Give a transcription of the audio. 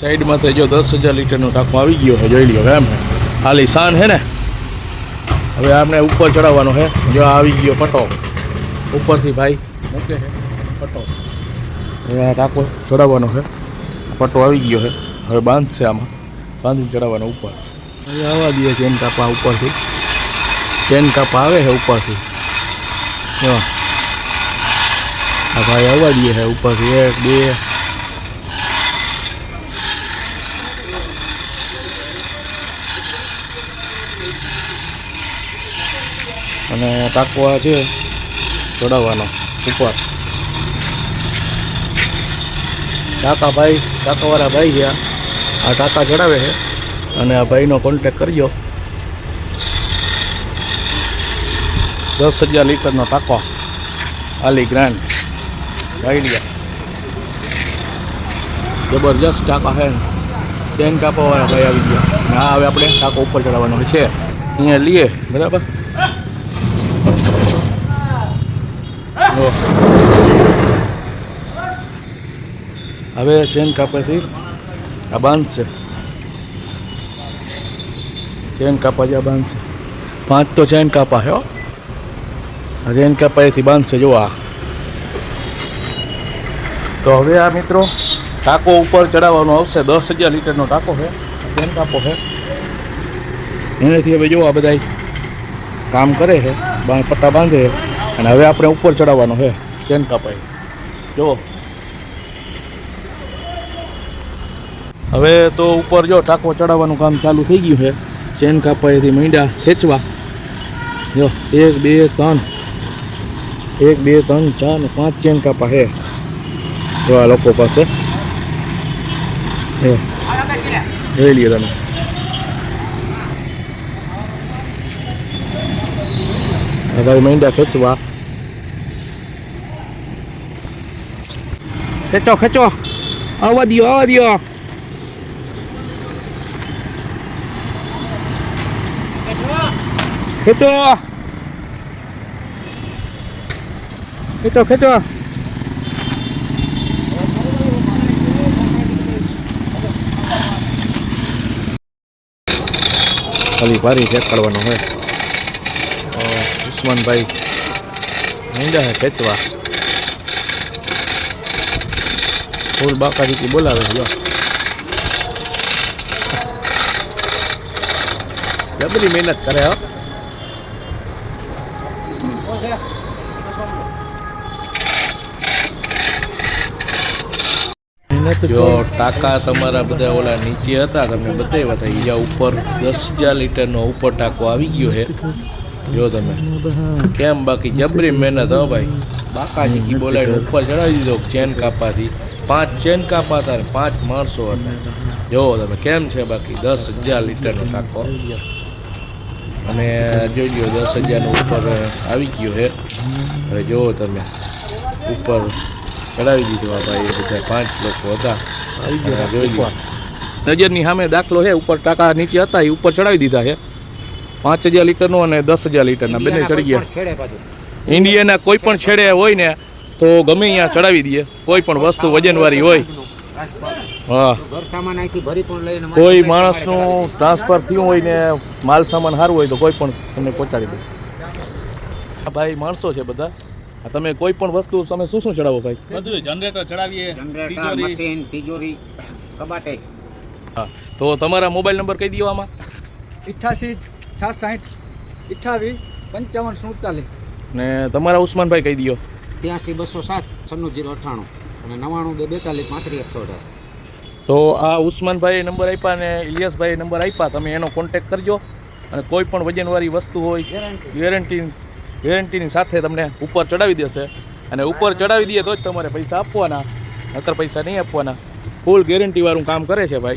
Side में जो 10,000 litre टाँको आई गयो है, જોઈ લ્યો એમ ખાલી શાન है ने। હવે આપણે ઉપર ચડાવવાનો है, जो આવી ગયો પટો ઉપરથી ભાઈ મૂકે છે પટો। હવે આ ટાંકો ચડાવવાનો है, પટો આવી ગયો है, હવે બાંધશે આમાં, બાંધીને ચડાવવાનો ઉપર। હવે આવવા દે ચેન કાપા ઉપરથી, ચેન કાપા આવે છે ઉપરથી। જો આ ભાઈ આવવા દે છે ઉપરથી 1 2 અને ટાંકો આ છે ચડાવવાનો ઉપર। ટાંકાવાળા ભાઈ છે, આ ટાંકા ચડાવે છે અને આ ભાઈનો કોન્ટેક કરજો। 10,000 લીટરનો ટાંકો આલી ગ્રાન્ડ આઈડિયા, જબરજસ્ત ટાંકા છે। ચેન કાપાવાળા ભાઈ આવી ગયા। હા, હવે આપણે ટાંકો ઉપર ચડાવવાનો છે, અહીંયા લઈએ બરાબર। હવે ચેન કાપાથી આ બાંધશે, ચેન કાપા જ્યાં બાંધશે 5 તો ચેન કાપા છે। આ ચેન કાપાથી બાંધશે જો આ। તો હવે આ મિત્રો ટાંકો ઉપર ચડાવવાનો આવશે। 10,000 લીટરનો ટાંકો છે, ચેન કાપો છે, એનાથી હવે જો આ બધા કામ કરે છે, પટ્ટા બાંધે છે અને હવે આપણે ઉપર ચડાવવાનો છે ચેન કાપાઈ જો। હવે તો ઉપર જો ટાંકો ચડાવવાનું કામ ચાલુ થઈ ગયું છે। ચેન કાપાઈથી મીંડા ખેંચવા જો 1 2 3 1 2 3 4 ને 5 ચેન કાપા છે જો આ લોકો પાસે। જોઈ લઈએ તમે, ભાઈ મીંડા ખેંચવા, ખેંચો ખેંચો, આવવા દો આવવા દો। ખેંચો ખેંચો ખેંચો, ખાલી પારી ચેક કરવાનો હોય। ઉસ્માનભાઈ મીંડા હે ખેંચવા, ફૂલ બાકાજી બોલાવે જો, જબરી મહેનત કરે હો। જો ટાંકા તમારા બધા ઓલા નીચે હતા, તમને બતાવ્યા હતા, અહીંયા ઉપર 10,000 લીટરનો ઉપર ટાંકો આવી ગયો છે જો તમે કેમ। બાકી જબરી મહેનત હો ભાઈ, બાકાજી કી બોલાવીને ઉપર ચડાવી દીધો ચેન કાપાથી। 5 ચેન કાપા હતા, 5 માણસો હતા જો તમે કેમ છે। બાકી 10,000 લીટરનો ટાંકો અને જોઈ લો 10,000નો ઉપર આવી ગયો છે। હવે જુઓ તમે ઉપર ચડાવી દીધો આ ભાઈ, બધા 5 લોકો હતા આવી ગયા। જોઈ લો નજરની સામે દાખલો છે, ઉપર ટાંકા નીચે હતા એ ઉપર ચડાવી દીધા છે। 5,000 લીટરનો અને 10,000 લીટરના બંને ચડી ગયા। ઇન્ડિયાના કોઈ પણ છેડે હોય ને તો ગમે અહીંયા ચડાવી દઈએ, કોઈ પણ વસ્તુ વજનવાળી હોય। હા, કોઈ માણસનું ટ્રાન્સફર થયું હોય ને માલ સામાન સારું હોય તો કોઈ પણ તમને પહોંચાડી દેશે। ભાઈ માણસો છે બધા, તમે કોઈ પણ વસ્તુ તમે શું શું ચડાવો ભાઈ? બધું જનરેટર ચડાવીએ, જનરેટર, મશીન, તિજોરી, કબાટે। હા, તો તમારા મોબાઈલ નંબર કહી દો આમાં। 88 660 28 55 47 ને તમારા ઉસ્માનભાઈ કહી દો। 83 207 96 098 અને 99 242 35 118। તો આ ઉસ્માનભાઈ નંબર આપ્યા ને ઇલિયાસભાઈ નંબર આપ્યા, તમે એનો કોન્ટેક કરજો અને કોઈ પણ વજનવાળી વસ્તુ હોય ગેરંટીની સાથે તમને ઉપર ચડાવી દેશે। અને ઉપર ચડાવી દઈએ તો જ તમારે પૈસા આપવાના, નકર પૈસા નહીં આપવાના। ફૂલ ગેરંટીવાળું કામ કરે છે ભાઈ।